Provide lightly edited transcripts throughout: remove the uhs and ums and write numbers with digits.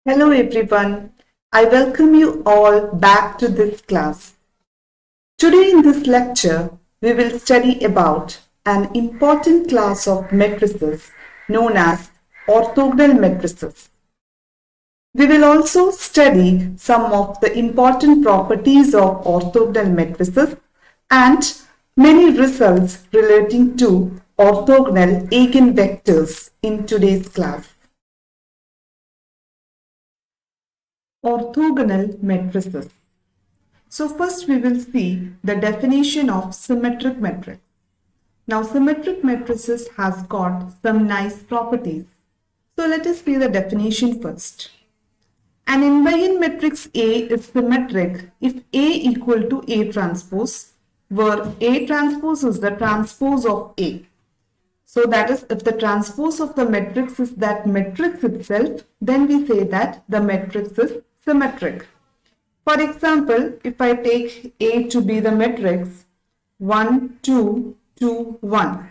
Hello everyone. I welcome you all back to this class. Today in this lecture, we will study about an important class of matrices known as orthogonal matrices. We will also study some of the important properties of orthogonal matrices and many results relating to orthogonal eigenvectors in today's class. Orthogonal matrices. So first we will see the definition of symmetric matrix. Now symmetric matrices has got some nice properties. So let us see the definition first. An invariant matrix A is symmetric if A equal to A transpose, where A transpose is the transpose of A. So that is, if the transpose of the matrix is that matrix itself, then we say that the matrix is symmetric. For example, if I take A to be the matrix 1, 2, 2, 1,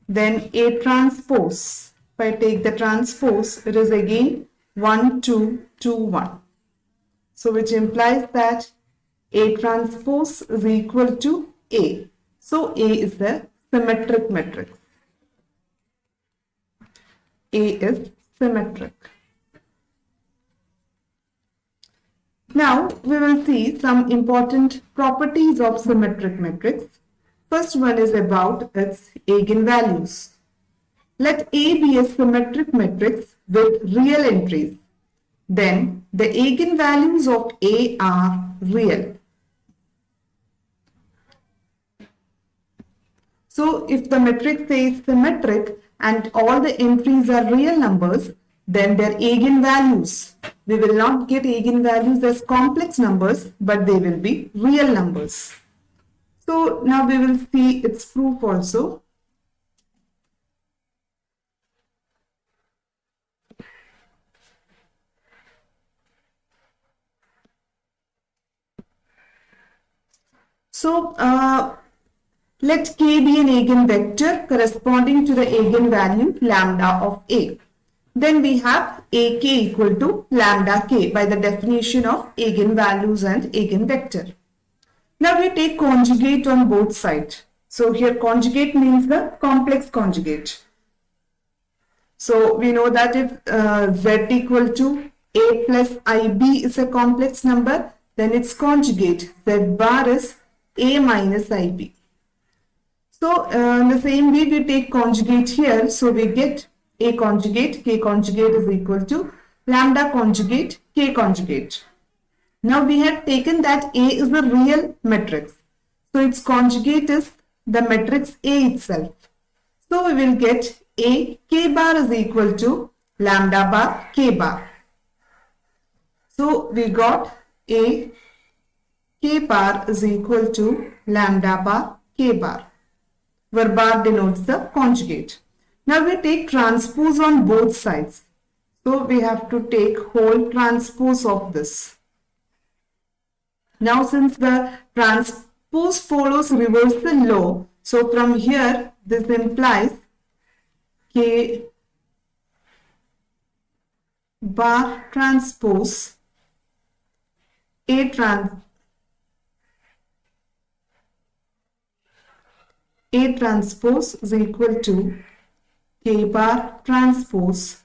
then A transpose, if I take the transpose, it is again 1, 2, 2, 1. So which implies that A transpose is equal to A. So A is the symmetric matrix. A is symmetric. Now we will see some important properties of symmetric matrix. First one is about its eigenvalues. Let A be a symmetric matrix with real entries. Then the eigenvalues of A are real. So if the matrix is symmetric and all the entries are real numbers, then their eigenvalues, we will not get eigenvalues as complex numbers, but they will be real numbers. So now we will see its proof also. So let K be an eigenvector corresponding to the eigenvalue lambda of A. Then we have AK equal to lambda K by the definition of eigenvalues and eigenvector. Now we take conjugate on both sides. So here conjugate means the complex conjugate. So we know that if Z equal to A plus IB is a complex number, then its conjugate Z bar is A minus IB. So in the same way we take conjugate here, so we get A conjugate, K conjugate is equal to lambda conjugate, K conjugate. Now we have taken that A is a real matrix. So its conjugate is the matrix A itself. So we will get A K bar is equal to lambda bar K bar. So we got A K bar is equal to lambda bar K bar, where bar denotes the conjugate. Now we take transpose on both sides. So we have to take whole transpose of this. Now since the transpose follows reversal law, so from here this implies K bar transpose A transpose is equal to K bar transpose.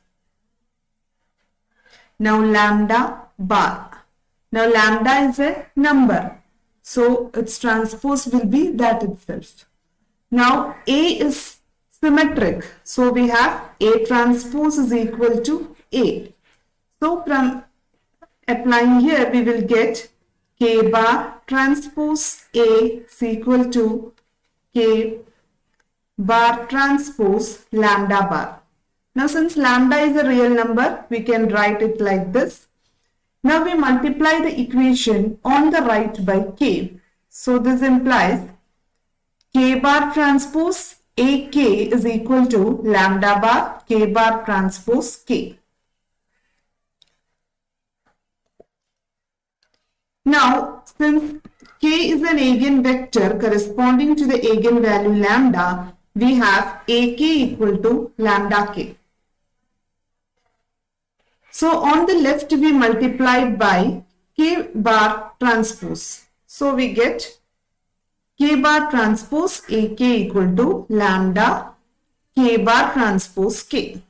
Now lambda bar. Now lambda is a number, so its transpose will be that itself. Now A is symmetric, so we have A transpose is equal to A. So from applying here, we will get K bar transpose A is equal to K bar transpose lambda bar. Now since lambda is a real number, we can write it like this. Now we multiply the equation on the right by K. So this implies K bar transpose AK is equal to lambda bar K bar transpose K. Now since K is an eigenvector corresponding to the eigenvalue lambda, we have AK equal to lambda K. So on the left we multiply by K bar transpose. So we get K bar transpose AK equal to lambda K bar transpose K.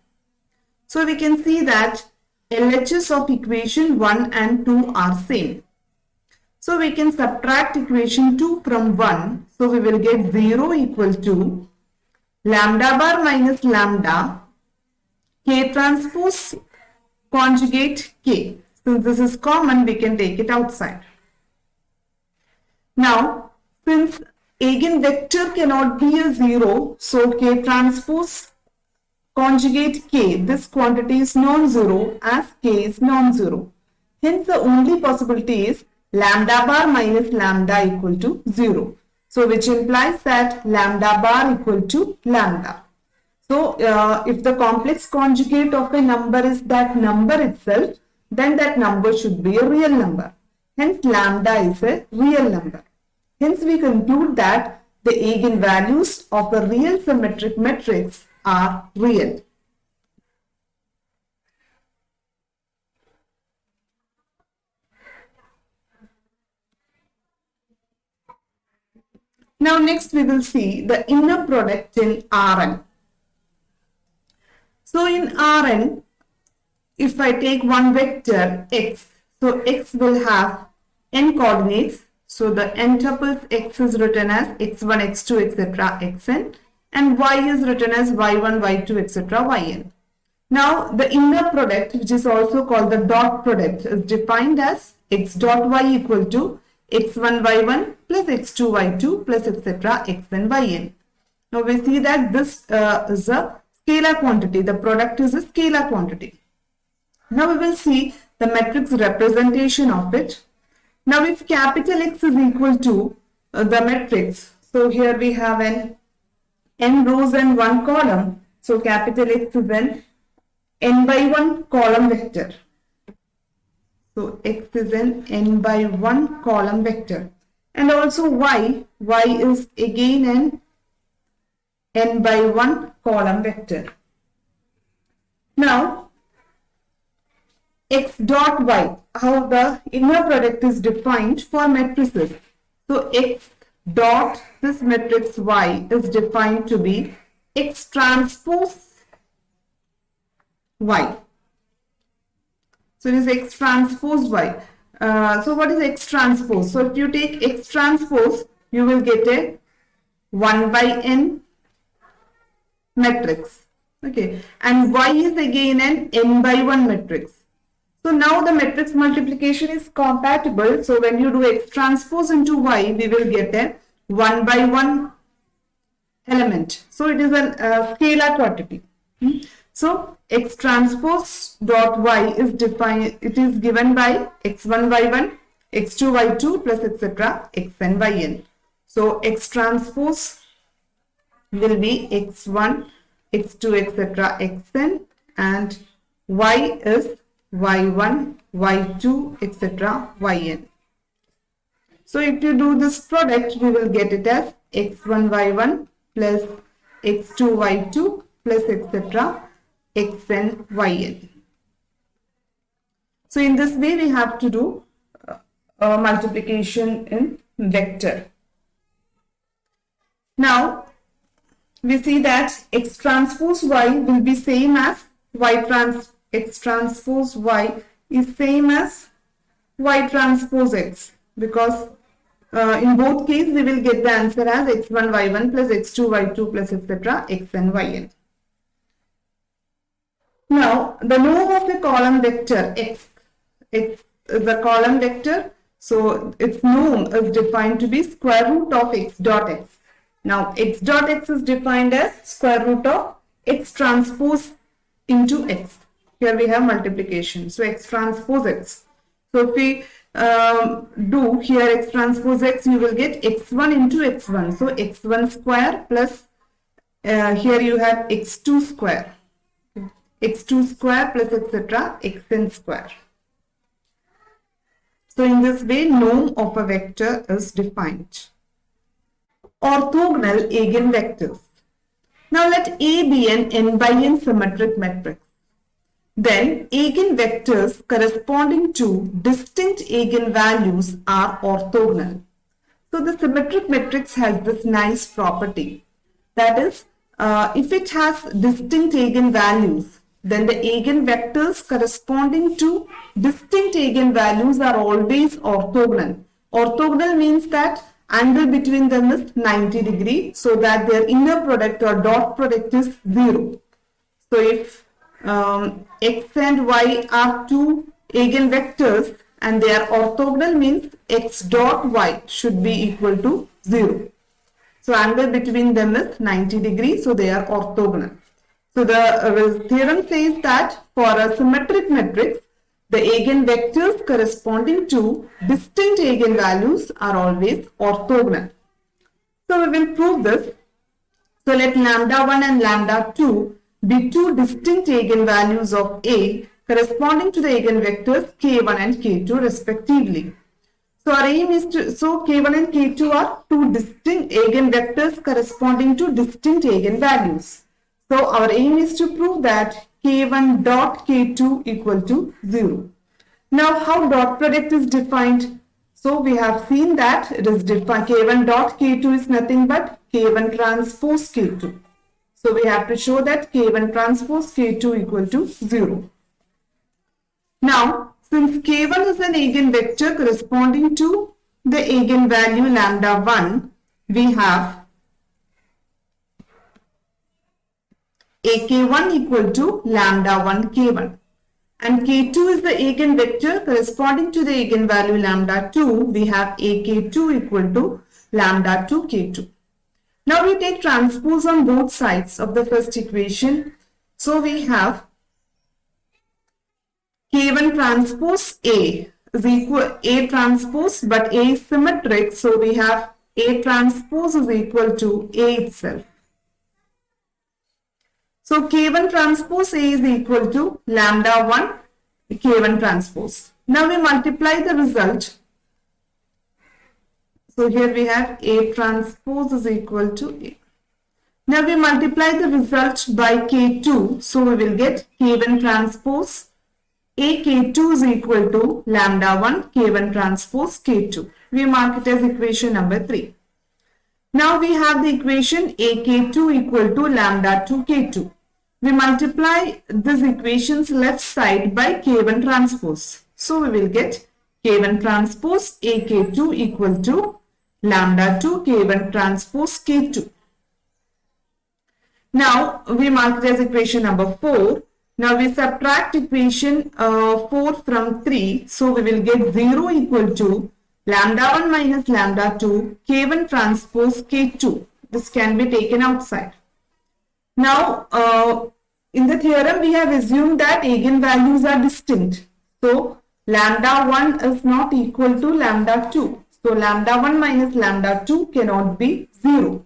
So we can see that LHS of equation 1 and 2 are same. So we can subtract equation 2 from 1. So we will get 0 equal to lambda bar minus lambda K transpose conjugate K. Since this is common, we can take it outside. Now, since eigenvector cannot be a 0, so K transpose conjugate K, this quantity is non-zero as K is non-zero. Hence, the only possibility is lambda bar minus lambda equal to 0. So, which implies that lambda bar equal to lambda. So, if the complex conjugate of a number is that number itself, then that number should be a real number. Hence, lambda is a real number. Hence, we conclude that the eigenvalues of a real symmetric matrix are real. Now, next we will see the inner product in Rn. So, in Rn, if I take one vector x, so x will have n coordinates. So the n tuples x is written as x1, x2, etc. xn, and y is written as y1, y2, etc. yn. Now the inner product, which is also called the dot product, is defined as x dot y equal to x1, y1 plus x2, y2 plus etc. xn, yn. Now we see that this is a scalar quantity. The product is a scalar quantity. Now we will see the matrix representation of it. Now if capital X is equal to the matrix, so here we have an n rows and 1 column. So capital X is an n by 1 column vector. So X is an n by 1 column vector. And also y is again an n by 1 column vector. Now x dot y, how the inner product is defined for matrices. So x dot this matrix y is defined to be x transpose y. So it is x transpose y. So what is x transpose? So if you take x transpose, you will get a 1 by n matrix. Okay, and y is again an n by 1 matrix. So now the matrix multiplication is compatible. So when you do x transpose into y, we will get a 1 by 1 element. So it is a scalar quantity. So x transpose dot y is defined, it is given by x1, y1, x2, y2 plus etc. xn, yn. So x transpose will be x1, x2 etc. xn, and y is y1, y2 etc. yn. So if you do this product, we will get it as x1, y1 plus x2, y2 plus etc. xn, yn. So in this way we have to do multiplication in vector. Now we see that x transpose y will be same as x transpose y is same as y transpose x, because in both cases we will get the answer as x1, y1 plus x2, y2 plus etc. xn, yn. Now the norm of the column vector x is the column vector, so its norm is defined to be square root of x dot x. Now x dot x is defined as square root of x transpose into x. Here we have multiplication, so x transpose x. So if we do here x transpose x, you will get x1 into x1. So x1 square plus here you have x2 square. x2 square plus etc. xn square. So in this way, norm of a vector is defined. Orthogonal eigenvectors. Now let A be an n by n symmetric matrix. then eigenvectors corresponding to distinct eigenvalues are orthogonal. So the symmetric matrix has this nice property. That is, if it has distinct eigenvalues, then the eigenvectors corresponding to distinct eigenvalues are always orthogonal. Orthogonal means that angle between them is 90 degree, so that their inner product or dot product is 0. So if x and y are two eigenvectors and they are orthogonal, means x dot y should be equal to 0. So angle between them is 90 degrees, so they are orthogonal. So the theorem says that for a symmetric matrix, the eigenvectors corresponding to distinct eigenvalues are always orthogonal. So we will prove this. So let lambda 1 and lambda 2 be two distinct eigenvalues of A corresponding to the eigenvectors k1 and k2 respectively. So our aim is to, so k1 and k2 are two distinct eigenvectors corresponding to distinct eigenvalues. So our aim is to prove that k1 dot k2 equal to 0. Now how dot product is defined? So we have seen that it is defined, k1 dot k2 is nothing but k1 transpose k2. So we have to show that k1 transpose k2 equal to 0. Now, since k1 is an eigenvector corresponding to the eigenvalue lambda 1, we have ak1 equal to lambda 1 k1. And k2 is the eigenvector corresponding to the eigenvalue lambda 2, we have ak2 equal to lambda 2 k2. Now we take transpose on both sides of the first equation. So we have k1 transpose A is equal A transpose, but A is symmetric, so we have A transpose is equal to A itself. So k1 transpose A is equal to lambda 1 k1 transpose. Now we multiply the result. So here we have A transpose is equal to A. Now we multiply the result by k2, so we will get k1 transpose AK2 is equal to lambda 1 k1 transpose k2. We mark it as equation number 3. Now we have the equation AK2 equal to lambda 2 k2. We multiply this equation's left side by k1 transpose. So we will get k1 transpose AK2 equal to lambda 2 k1 transpose k2. Now we mark it as equation number 4. Now we subtract equation 4 from 3. So we will get 0 equal to lambda 1 minus lambda 2 k1 transpose k2. This can be taken outside. Now in the theorem we have assumed that eigenvalues are distinct. So lambda 1 is not equal to lambda 2. So lambda 1 minus lambda 2 cannot be 0.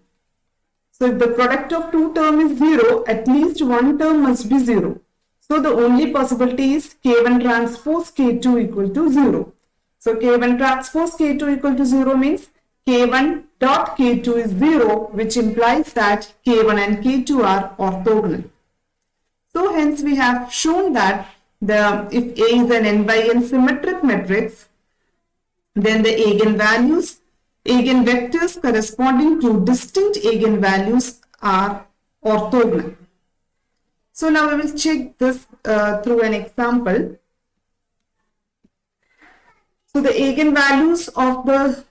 So if the product of two terms is 0, at least one term must be 0. So the only possibility is k1 transpose k2 equal to 0. So k1 transpose k2 equal to 0 means k1 dot k2 is 0, which implies that k1 and k2 are orthogonal. So hence we have shown that if A is an n by n symmetric matrix, then the eigenvectors corresponding to distinct eigenvalues are orthogonal. So now we will check this through an example. So the eigenvalues of the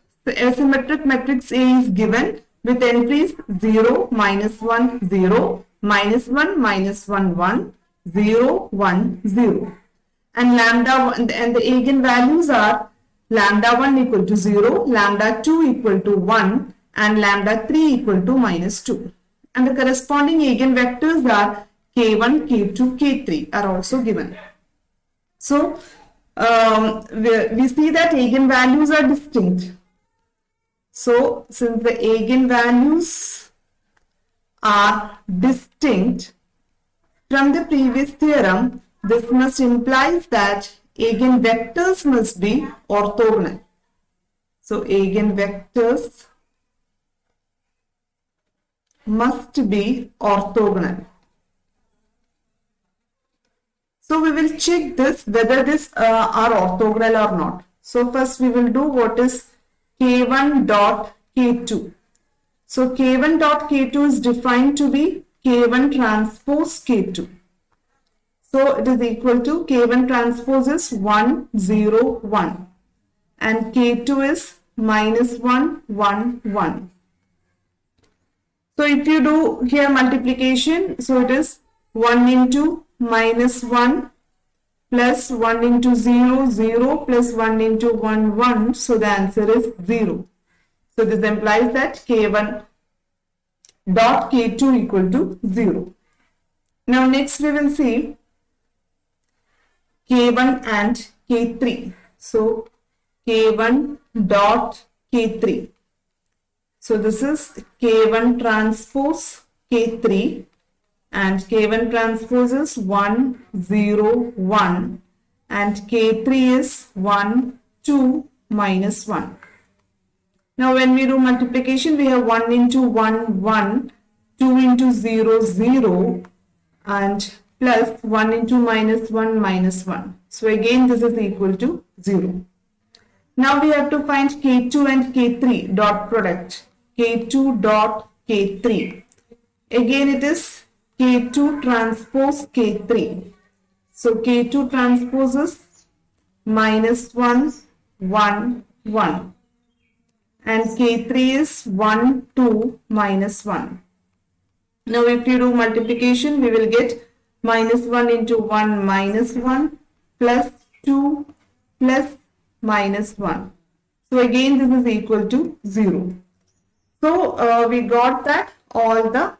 symmetric matrix A is given with entries 0, minus 1, 0, minus 1, minus 1, 1, 0, 1, 0. And lambda 1 and the eigenvalues are lambda 1 equal to 0, lambda 2 equal to 1, and lambda 3 equal to minus 2. And the corresponding eigenvectors are k1, k2, k3 are also given. So we see that eigenvalues are distinct. So since the eigenvalues are distinct from the previous theorem, this must implies that eigenvectors must be orthogonal. So eigenvectors must be orthogonal. So we will check this whether this are orthogonal or not. So first we will do what is K1 dot K2. So K1 dot K2 is defined to be K1 transpose K2. So it is equal to K1 transpose is 1, 0, 1 and K2 is minus 1, 1, 1. So if you do here multiplication, so it is 1 into minus 1 plus 1 into 0, 0 plus 1 into 1, 1. So the answer is 0. So this implies that K1 dot K2 equal to 0. Now next we will see K1 and K3. So K1 dot K3. So this is K1 transpose K3 and K1 transpose is 1, 0, 1 and K3 is 1, 2, minus 1. Now when we do multiplication, we have 1 into 1, 1, 2 into 0, 0 and plus 1 into minus 1, minus 1. So again this is equal to 0. Now we have to find K2 and K3 dot product. K2 dot K3. Again it is K2 transpose K3. So K2 transpose is minus 1, 1, 1. And K3 is 1, 2, minus 1. Now if you do multiplication, we will get minus 1 into 1, minus 1, plus 2, plus minus 1. So again this is equal to 0. So we got that all the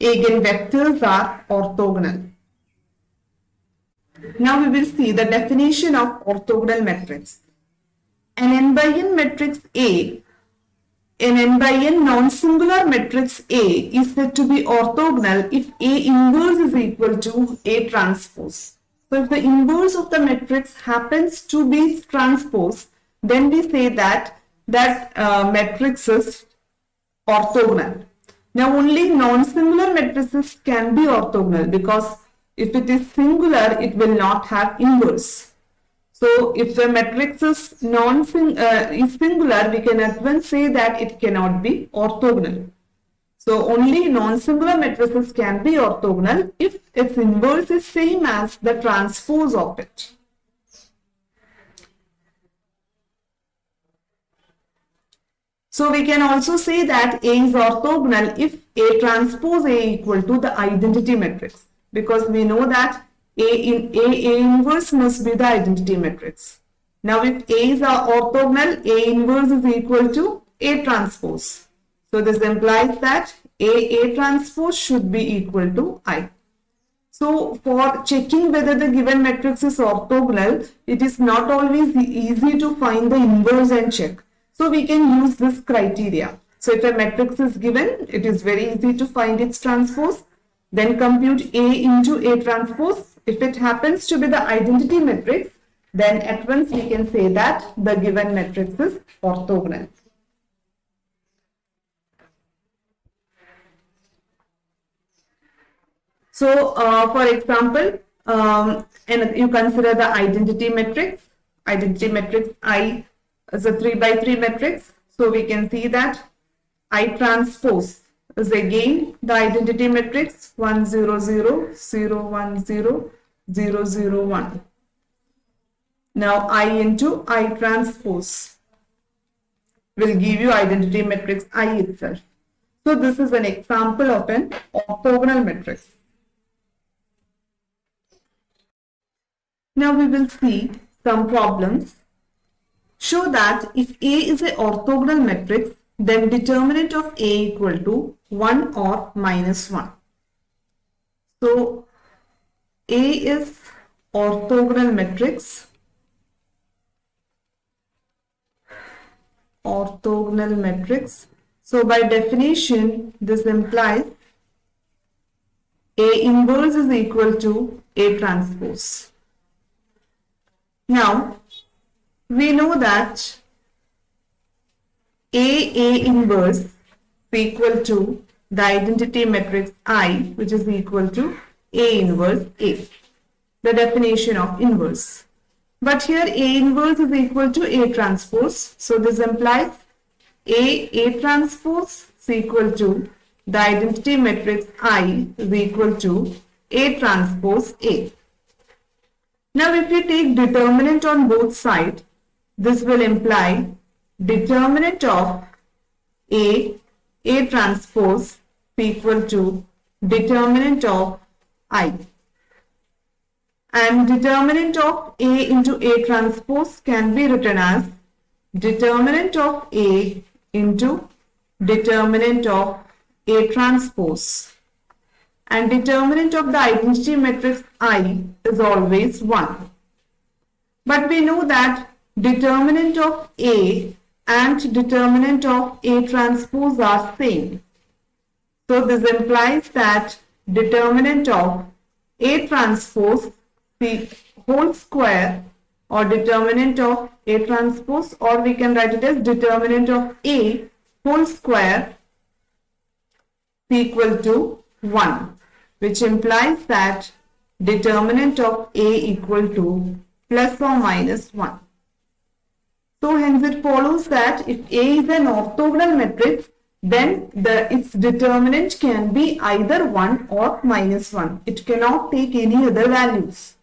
eigenvectors are orthogonal. Now we will see the definition of orthogonal matrix. An n by n matrix A, an n by n non-singular matrix A is said to be orthogonal if A inverse is equal to A transpose. So if the inverse of the matrix happens to be transpose, then we say that matrix is orthogonal. Now only non-singular matrices can be orthogonal because if it is singular, it will not have inverse. So if the matrix is singular, we can at once say that it cannot be orthogonal. So only non-singular matrices can be orthogonal if its inverse is same as the transpose of it. So we can also say that A is orthogonal if A transpose A equal to the identity matrix, because we know that A inverse must be the identity matrix. Now if A is orthogonal, A inverse is equal to A transpose. So this implies that A transpose should be equal to I. So for checking whether the given matrix is orthogonal, it is not always easy to find the inverse and check. So we can use this criteria. So if a matrix is given, it is very easy to find its transpose. Then compute A into A transpose. If it happens to be the identity matrix, then at once we can say that the given matrix is orthogonal. So for example, and you consider the identity matrix. Identity matrix I is a 3 by 3 matrix. So we can see that I transpose is again the identity matrix 1 0 0 0 1 0 0 0 1. Now I into I transpose will give you identity matrix I itself. So this is an example of an orthogonal matrix. Now we will see some problems. Show that if A is an orthogonal matrix, then determinant of A equal to 1 or minus 1. So A is orthogonal matrix. Orthogonal matrix. So by definition, this implies A inverse is equal to A transpose. Now, we know that A inverse is equal to the identity matrix I, which is equal to A inverse A. the definition of inverse. But here A inverse is equal to A transpose. So this implies A transpose is equal to the identity matrix I is equal to A transpose A. Now if you take determinant on both sides, this will imply determinant of A transpose is equal to determinant of I. And determinant of A into A transpose can be written as determinant of A into determinant of A transpose. And determinant of the identity matrix I is always 1. But we know that determinant of A and determinant of A transpose are same. So this implies that determinant of A transpose the whole square, or determinant of A transpose, or we can write it as determinant of A whole square equal to 1, which implies that determinant of A equal to plus or minus 1. So hence it follows that if A is an orthogonal matrix, then its determinant can be either 1 or minus 1. It cannot take any other values.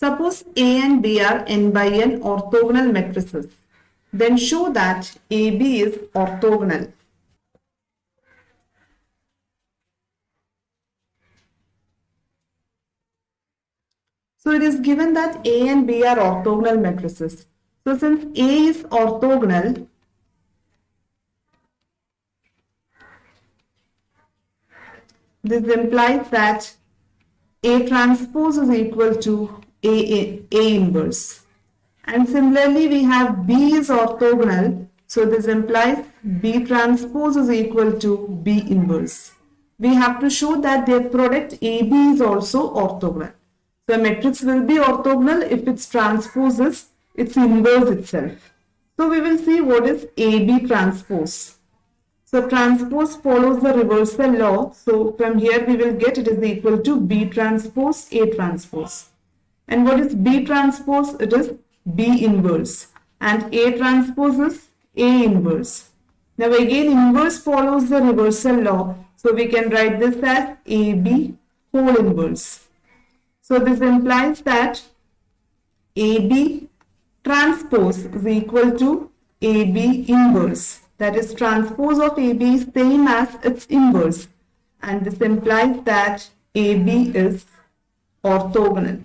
Suppose A and B are n by n orthogonal matrices. Then show that AB is orthogonal. So it is given that A and B are orthogonal matrices. So since A is orthogonal, this implies that A transpose is equal to A inverse. And similarly, we have B is orthogonal. So this implies B transpose is equal to B inverse. We have to show that their product AB is also orthogonal. So a matrix will be orthogonal if its transpose is its inverse itself. So we will see what is AB transpose. So transpose follows the reversal law. So from here we will get it is equal to B transpose A transpose. And what is B transpose? It is B inverse. And A transpose is A inverse. Now again inverse follows the reversal law. So we can write this as AB whole inverse. So this implies that AB transpose is equal to AB inverse. That is, transpose of AB is same as its inverse. And this implies that AB is orthogonal.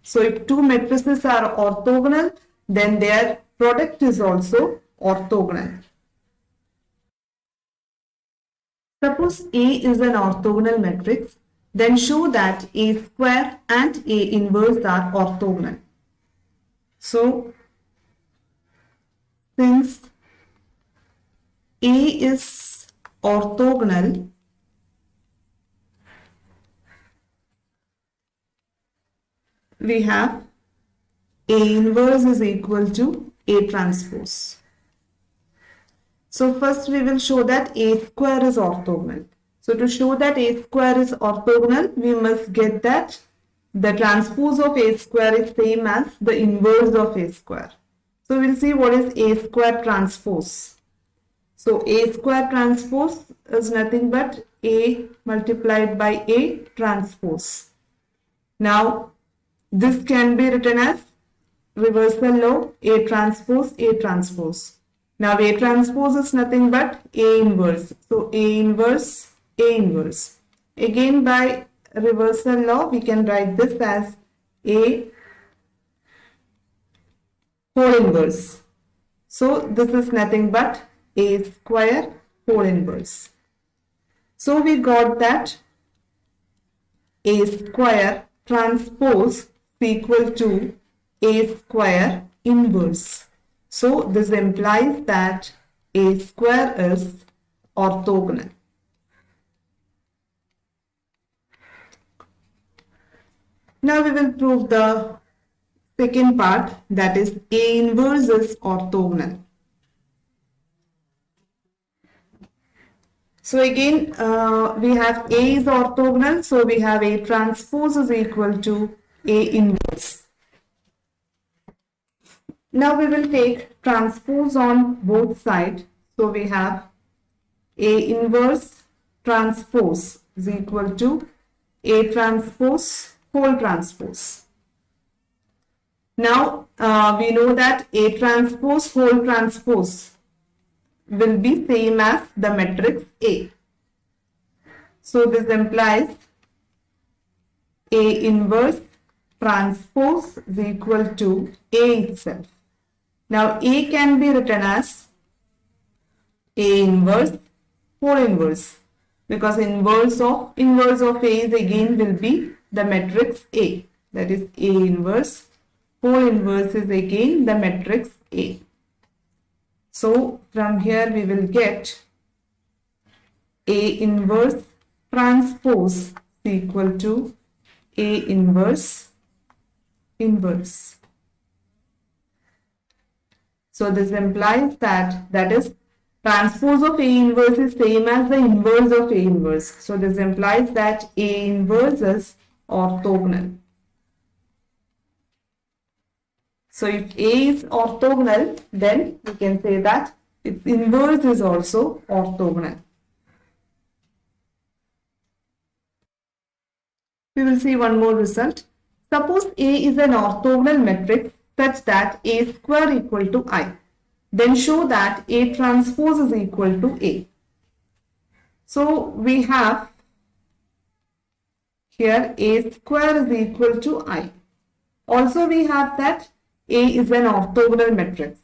So if two matrices are orthogonal, then their product is also orthogonal. Suppose A is an orthogonal matrix, then show that A square and A inverse are orthogonal. So since A is orthogonal, we have A inverse is equal to A transpose. So first we will show that A square is orthogonal. So to show that A square is orthogonal, we must get that the transpose of A square is same as the inverse of A square. So we'll see what is A square transpose. So A square transpose is nothing but A multiplied by A transpose. Now this can be written as reversal law A transpose A transpose. Now A transpose is nothing but A inverse. So A inverse A inverse. Again by reversal law we can write this as A whole inverse. So this is nothing but A square whole inverse. So we got that A square transpose equal to A square inverse. So this implies that A square is orthogonal. Now we will prove the second part, that is A inverse is orthogonal. So again, we have A is orthogonal, so we have A transpose is equal to A inverse. Now we will take transpose on both sides. So we have A inverse transpose is equal to A transpose whole transpose. Now we know that A transpose whole transpose will be same as the matrix A. So this implies A inverse transpose is equal to A itself. Now A can be written as A inverse whole inverse, because inverse of A is again will be the matrix A. That is A inverse whole inverse is again the matrix A. So from here we will get A inverse transpose equal to A inverse inverse. So this implies that is transpose of A inverse is same as the inverse of A inverse. So this implies that A inverse is orthogonal. So if A is orthogonal, then we can say that its inverse is also orthogonal. We will see one more result. Suppose A is an orthogonal matrix such that A square equal to I. Then show that A transpose is equal to A. So we have here A square is equal to I. Also we have that A is an orthogonal matrix.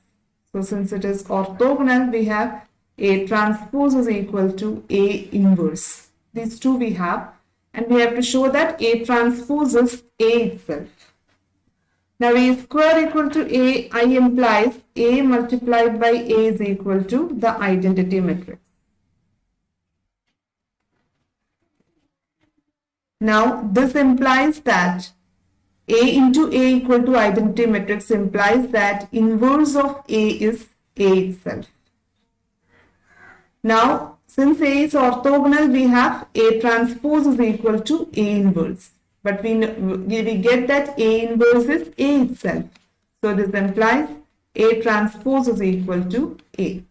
So since it is orthogonal, we have A transpose is equal to A inverse. These two we have, and we have to show that A transpose is A itself. Now A square equal to A, I implies A multiplied by A is equal to the identity matrix. Now this implies that A into A equal to identity matrix implies that inverse of A is A itself. Now since A is orthogonal, we have A transpose is equal to A inverse. But we get that A inverse is A itself. So this implies A transpose is equal to A.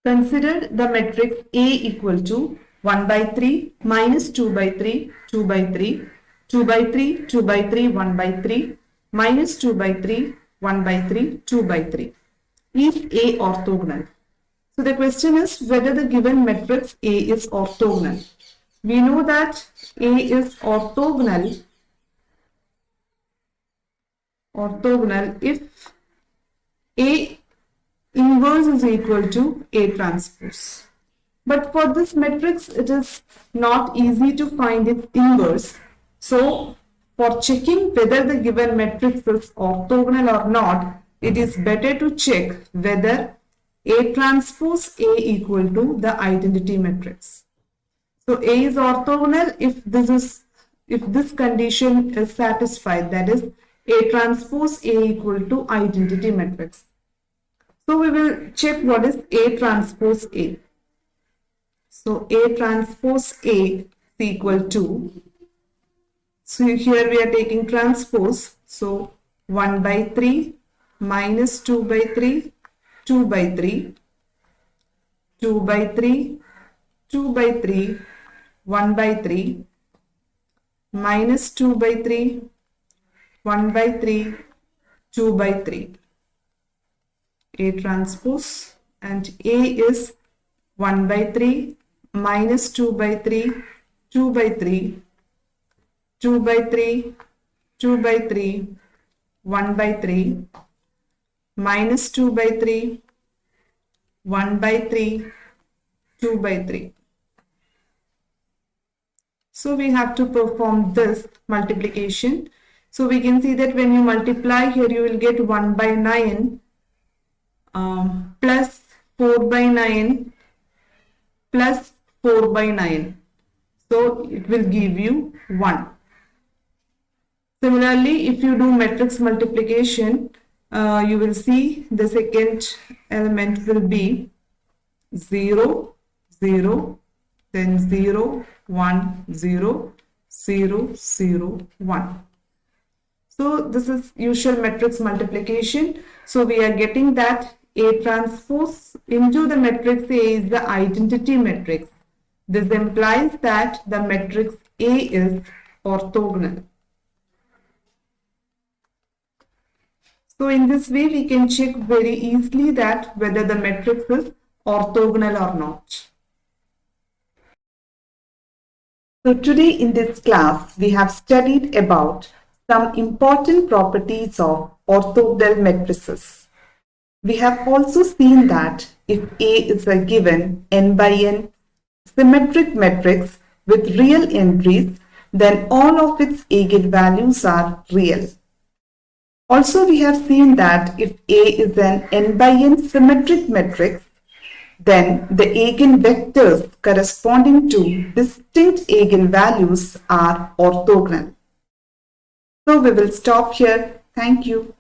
Consider the matrix A equal to 1 by 3 minus 2 by 3, 2 by 3, 2 by 3, 2 by 3, 1 by 3, minus 2 by 3, 1 by 3, 2 by 3. Is A orthogonal? So the question is whether the given matrix A is orthogonal. We know that A is orthogonal if A inverse is equal to A transpose. But for this matrix, it is not easy to find its inverse. So for checking whether the given matrix is orthogonal or not, it is better to check whether A transpose A equal to the identity matrix. So A is orthogonal if this condition is satisfied, that is A transpose A equal to identity matrix. So we will check what is A transpose A. So A transpose A is equal to, so here we are taking transpose, so 1 by 3 minus 2 by 3, 2 by 3, 2 by 3, 2 by 3, 1 by 3, minus 2 by 3, 1 by 3, 2 by 3. A transpose, and A is 1 by 3 minus 2 by 3, 2 by 3, 2 by 3, 2 by 3, 1 by 3, minus 2 by 3, 1 by 3, 2 by 3. So we have to perform this multiplication. So we can see that when you multiply here, you will get 1 by 9 plus 4 by 9 plus 4 by 9. So it will give you 1. Similarly, if you do matrix multiplication, you will see the second element will be 0, 0, then 0, 1, 0, 0, 0, 1. So this is usual matrix multiplication. So we are getting that A transpose into the matrix A is the identity matrix. This implies that the matrix A is orthogonal. So in this way, we can check very easily that whether the matrix is orthogonal or not. So today in this class, we have studied about some important properties of orthogonal matrices. We have also seen that if A is a given n by n symmetric matrix with real entries, then all of its eigenvalues are real. Also, we have seen that if A is an n by n symmetric matrix, then the eigenvectors corresponding to distinct eigenvalues are orthogonal. So we will stop here. Thank you.